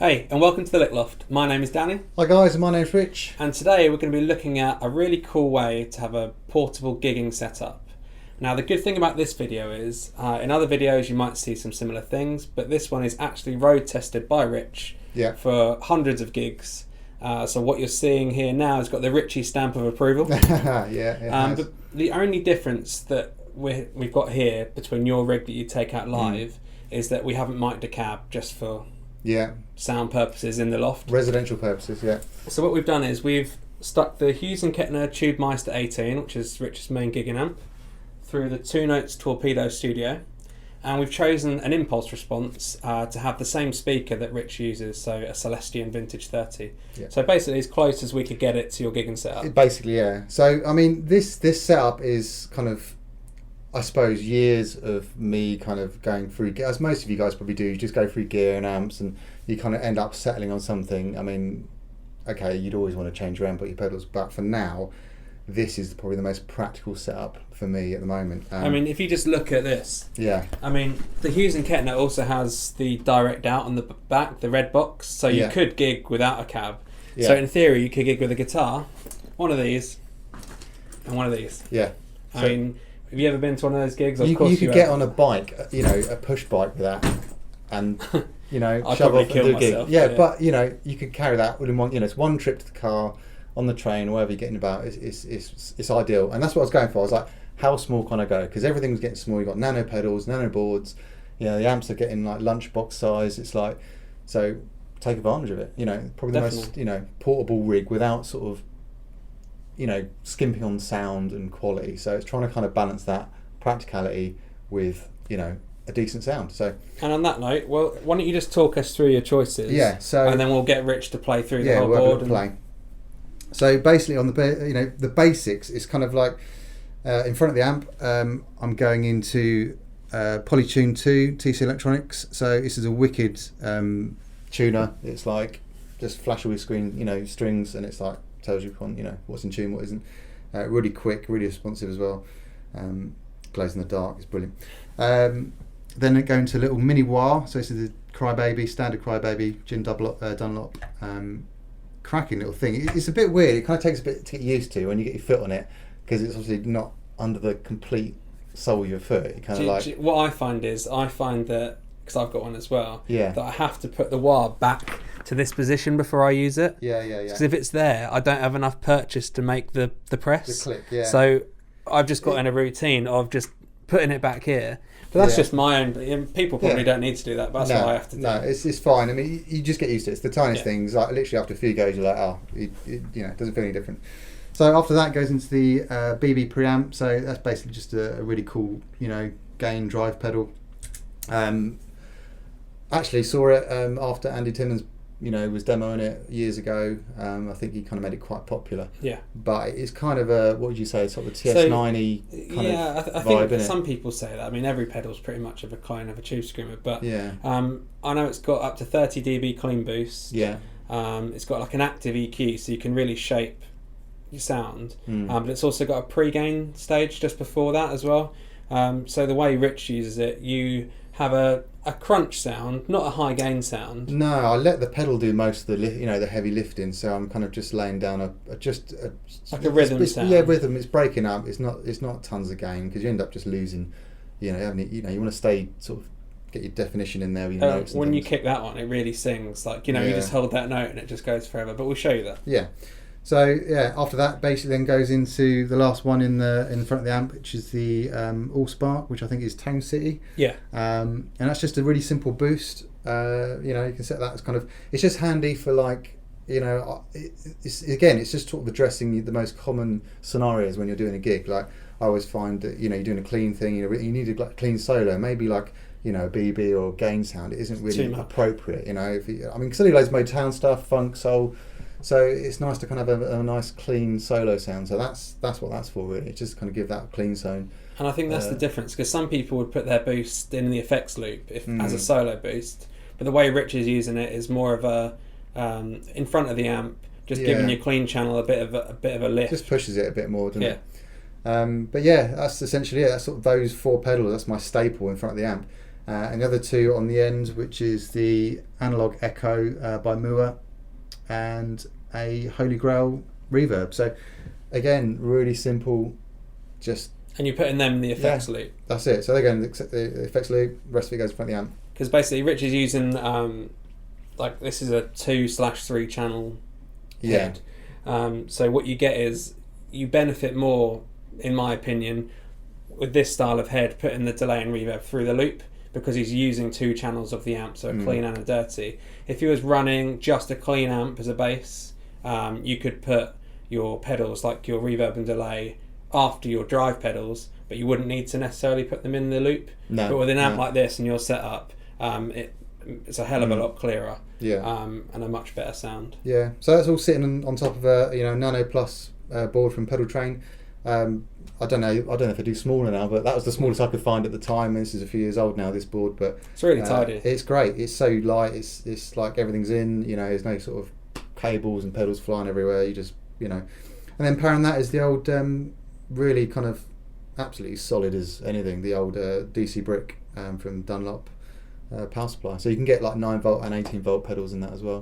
Hey, and welcome to the Lick Loft. My name is Danny. Hi guys, my name's Rich. And today we're going to be looking at a really cool way to have a portable gigging setup. Now the good thing about this video is, in other videos you might see some similar things, but this one is actually road tested by Rich for hundreds of gigs. So what you're seeing here now has got the Richie stamp of approval. But the only difference that we've got here between your rig that you take out live is that we haven't mic'd a cab just for sound purposes in the loft. Residential purposes, yeah. So what we've done is we've stuck the Hughes and Kettner Tubemeister 18, which is Rich's main gigging amp, through the two Notes Torpedo Studio, and we've chosen an impulse response to have the same speaker that Rich uses, so a Celestion Vintage 30. Yeah. So basically as close as we could get it to your gigging setup. Basically, yeah. So I mean, this setup is kind of, I suppose, years of me kind of going through, as most of you guys probably do, you just go through gear and amps and you kind of end up settling on something. I mean, okay, you'd always want to change your amp or your pedals, but for now, this is probably the most practical setup for me at the moment. I mean, if you just look at this, I mean, the Hughes and Kettner also has the direct out on the back, the red box, so you could gig without a cab. So in theory, you could gig with a guitar, one of these, and one of these. Yeah. I mean, have you ever been to one of those gigs? You could get on a bike, a push bike with that, and I'd shove off and kill do a gig. myself, Yeah, but you could carry that within one. It's one trip to the car, on the train, or wherever you're getting about. It's ideal, and that's what I was going for. I was like, how small can I go? Because everything's getting small. You've got nano pedals, nano boards. The amps are getting like lunchbox size. It's like, so take advantage of it. Probably Definitely. the most portable rig without sort of skimping on sound and quality. So it's trying to kind of balance that practicality with a decent sound. So, and on that note, well, why don't you just talk us through your choices? Yeah. So, and then we'll get Rich to play through the whole board. Play. So basically, on the basics, it's kind of like in front of the amp. I'm going into Polytune 2 TC Electronics. So this is a wicked tuner. It's like just flash with screen, strings, and it's like tells you what's in tune, what isn't. Really quick, really responsive as well. Glows in the dark, it's brilliant. Then it going to a little mini wah. So this is the Crybaby, standard Crybaby, Gin Dunlop. Cracking little thing. It's a bit weird. It kind of takes a bit to get used to when you get your foot on it, because it's obviously not under the complete sole of your foot. It kind of what I find that, because I've got one as well, that I have to put the wah back to this position before I use it. Yeah. Because if it's there, I don't have enough purchase to make the press. The click, yeah. So I've just got in a routine of just putting it back here. But that's just my own. People probably don't need to do that, but that's what I have to do. No, it's fine. I mean, you just get used to it. It's the tiniest things. Like literally after a few goes, you're like, it doesn't feel any different. So after that goes into the BB Preamp. So that's basically just a really cool, gain drive pedal. Actually saw it after Andy Timmons, was demoing it years ago. I think he kind of made it quite popular. Yeah. But it's kind of a, what would you say, sort of a TS90 kind of I vibe, think innit? some people say that. I mean, every pedal's pretty much of a clone of a tube screamer, but I know it's got up to 30 dB clean boost. Yeah. It's got like an active EQ, so you can really shape your sound. But it's also got a pre-gain stage just before that as well. So the way Rich uses it, you have a crunch sound, not a high gain sound. No, I let the pedal do most of the the heavy lifting, so I'm kind of just laying down a rhythm sound. Yeah, rhythm. It's breaking up. It's not tons of gain, because you end up just losing. You want to stay sort of get your definition in there with your notes. When you kick that one, it really sings. Like you just hold that note and it just goes forever. But we'll show you that. Yeah. So after that, basically then goes into the last one in the front of the amp, which is the Allspark, which I think is Town City. Yeah. And that's just a really simple boost. You can set that as kind of, it's just handy for like, it's just sort of addressing the most common scenarios when you're doing a gig. Like I always find that you're doing a clean thing, you need a clean solo, maybe like a BB or gain sound. It isn't really appropriate. Because I do loads of Motown stuff, funk, soul. So it's nice to kind of have a nice clean solo sound. So that's what that's for, really. Just kind of give that clean sound. And I think that's the difference, because some people would put their boost in the effects loop as a solo boost, but the way Rich is using it is more of a in front of the amp, just giving your clean channel a bit of a lift. Just pushes it a bit more, doesn't it? But that's essentially it. That's sort of those four pedals. That's my staple in front of the amp. and the other two on the end, which is the Analog Echo by Mooer and a Holy Grail Reverb. So again, really simple, just... And you're putting them in the effects loop. That's it. So again, the effects loop, the rest of it goes in front of the amp. Because basically Rich is using, like this is a 2/3 channel head. So what you get is, you benefit more, in my opinion, with this style of head, putting the delay and reverb through the loop, because he's using 2 channels of the amp, so a clean and a dirty. If he was running just a clean amp as a bass, you could put your pedals, like your reverb and delay, after your drive pedals, but you wouldn't need to necessarily put them in the loop. No, but with an amp like this and your setup, it's a hell of a lot clearer. And a much better sound. Yeah, so that's all sitting on top of a Nano Plus board from Pedaltrain. I don't know if they do smaller now, but that was the smallest I could find at the time. This is a few years old now, this board, but it's really tidy. It's great. It's so light. It's like everything's in. There's no sort of cables and pedals flying everywhere. You just and then powering that is the old really kind of absolutely solid as anything. The old DC Brick from Dunlop power supply. So you can get like 9-volt and 18-volt pedals in that as well.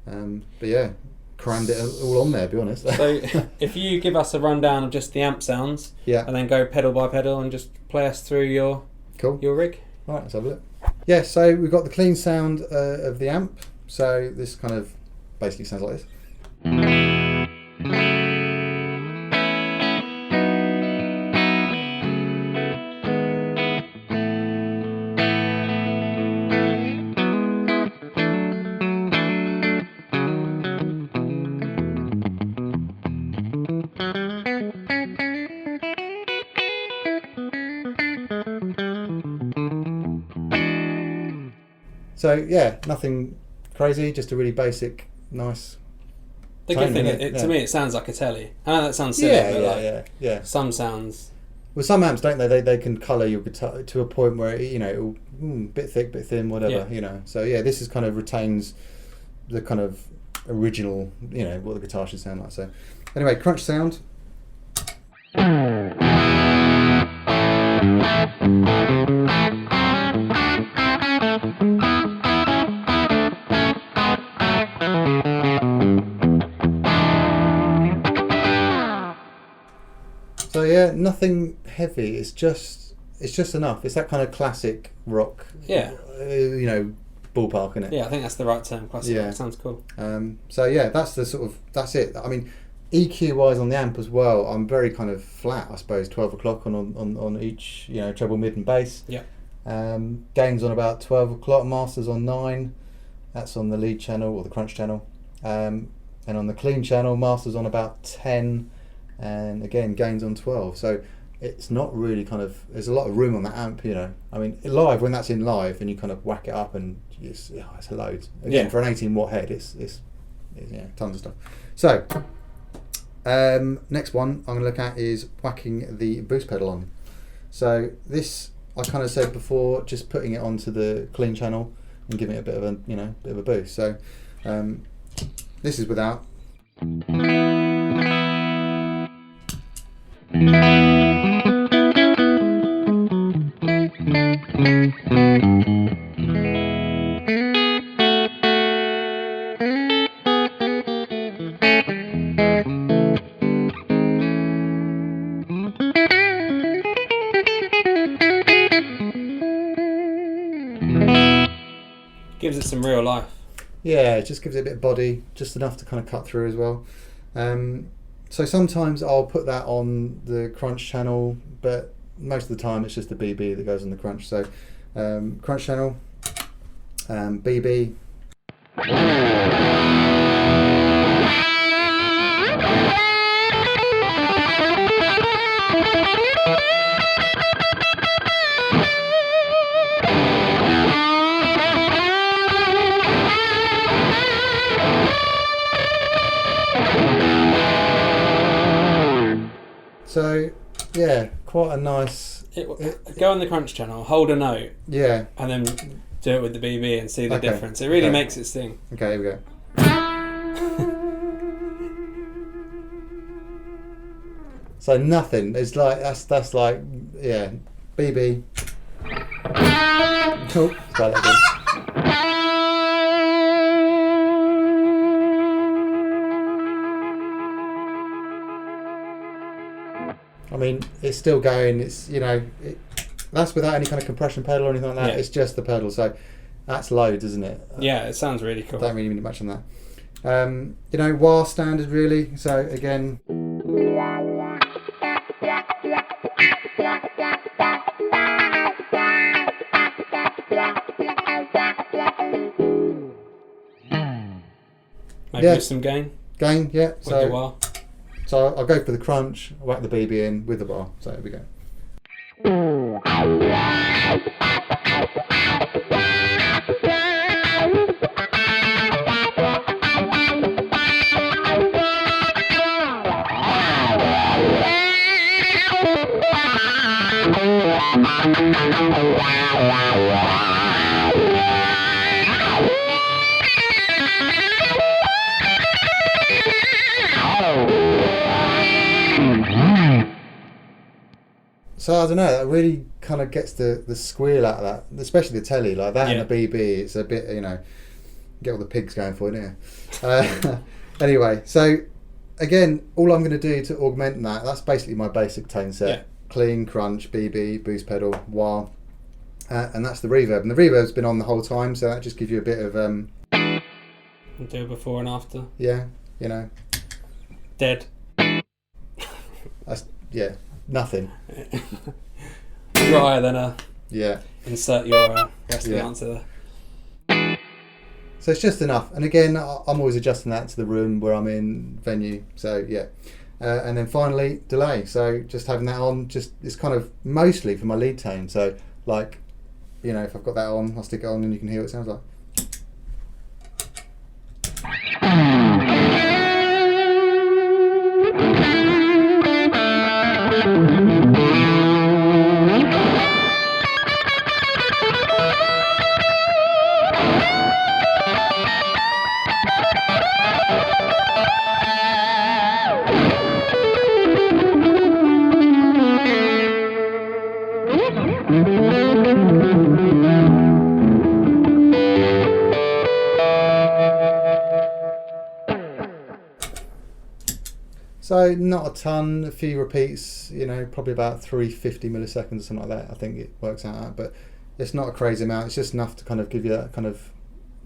But yeah, crammed it all on there, to be honest. So if you give us a rundown of just the amp sounds, and then go pedal by pedal and just play us through your rig. All right, let's have a look. Yeah, so we've got the clean sound of the amp. So this kind of basically sounds like this. So yeah, nothing crazy, just a really basic, nice. The good thing, to me, it sounds like a telly. I know that sounds silly, yeah. Some sounds. Well, some amps don't they? They can colour your guitar to a point where it'll bit thick, bit thin, whatever. So yeah, this is kind of retains the kind of original, what the guitar should sound like. So anyway, crunch sound. So yeah, nothing heavy. It's just enough. It's that kind of classic rock. Yeah. Ballpark, isn't it? Yeah, I think that's the right term. Classic rock sounds cool. So yeah, that's it. I mean, EQ wise on the amp as well, I'm very kind of flat. I suppose 12 o'clock on each treble, mid, and bass. Yeah. Gains on about 12 o'clock. Masters on 9. That's on the lead channel or the crunch channel. And on the clean channel, masters on about 10. And again, gains on 12. So it's not really there's a lot of room on that amp, I mean, live, when that's in live, and you kind of whack it up and it's loads. Again, for an 18-watt head, it's tons of stuff. So, next one I'm going to look at is whacking the boost pedal on. So this, I kind of said before, just putting it onto the clean channel and giving it a bit of a boost. So, this is without. Gives it some real life. Yeah, it just gives it a bit of body, just enough to kind of cut through as well. So sometimes I'll put that on the crunch channel, but most of the time it's just the BB that goes on the crunch. So crunch channel, BB. So yeah, quite a nice. Go on the crunch channel, hold a note, and then do it with the BB and see the difference. It really makes it sting. Okay, here we go. So nothing. It's like that's like BB. Oh, start that again. I mean, it's still going. It's, you know, that's without any kind of compression pedal or anything like that. Yeah. It's just the pedal, so that's loads, isn't it? Yeah, it sounds really cool. Don't really need much on that. You know, wah standard really. So again, Maybe Yeah. with some gain. gain, yeah. With the wah. So I'll go for the crunch, whack the BB in with the bar. So here we go. So I don't know, that really kind of gets the squeal out of that, especially the telly, like that and the BB, it's a bit, you know, get all the pigs going for it, yeah. Anyway, so again, all I'm going to do to augment that, that's basically my basic tone set. Yeah. Clean, crunch, BB, boost pedal, wah, and that's the reverb. And the reverb's been on the whole time, so that just gives you a bit of... Do before and after. Yeah, you know. Dead. That's, yeah, nothing. Drier than a... Yeah. Insert your rest of the answer there. So it's just enough. And again, I'm always adjusting that to the room where I'm in, venue. So yeah. And then finally, delay. So just having that on, just it's kind of mostly for my lead tone. So like, you know, if I've got that on, I'll stick it on and you can hear what it sounds like. So not a ton, a few repeats, you know, probably about 350 milliseconds or something like that. I think it works out at, but it's not a crazy amount. It's just enough to kind of give you that kind of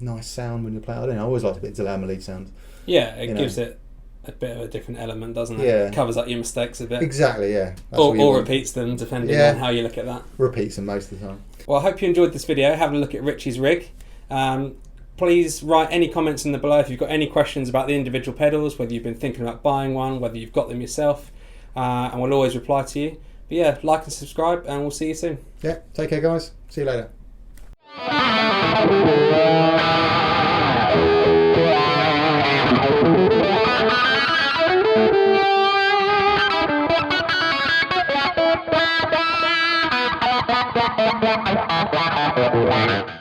nice sound when you play. I don't know, I always like a bit of delay on my lead sounds. Yeah, it gives it a bit of a different element, doesn't it? Yeah. It covers up your mistakes a bit. Exactly, yeah. That's Or what you want. repeats them, depending Yeah. on how you look at that. Repeats them most of the time. Well, I hope you enjoyed this video, having a look at Richie's rig. Please write any comments in the below if you've got any questions about the individual pedals, whether you've been thinking about buying one, whether you've got them yourself, and we'll always reply to you. But yeah, like and subscribe, and we'll see you soon. Yeah, take care guys. See you later. Wow.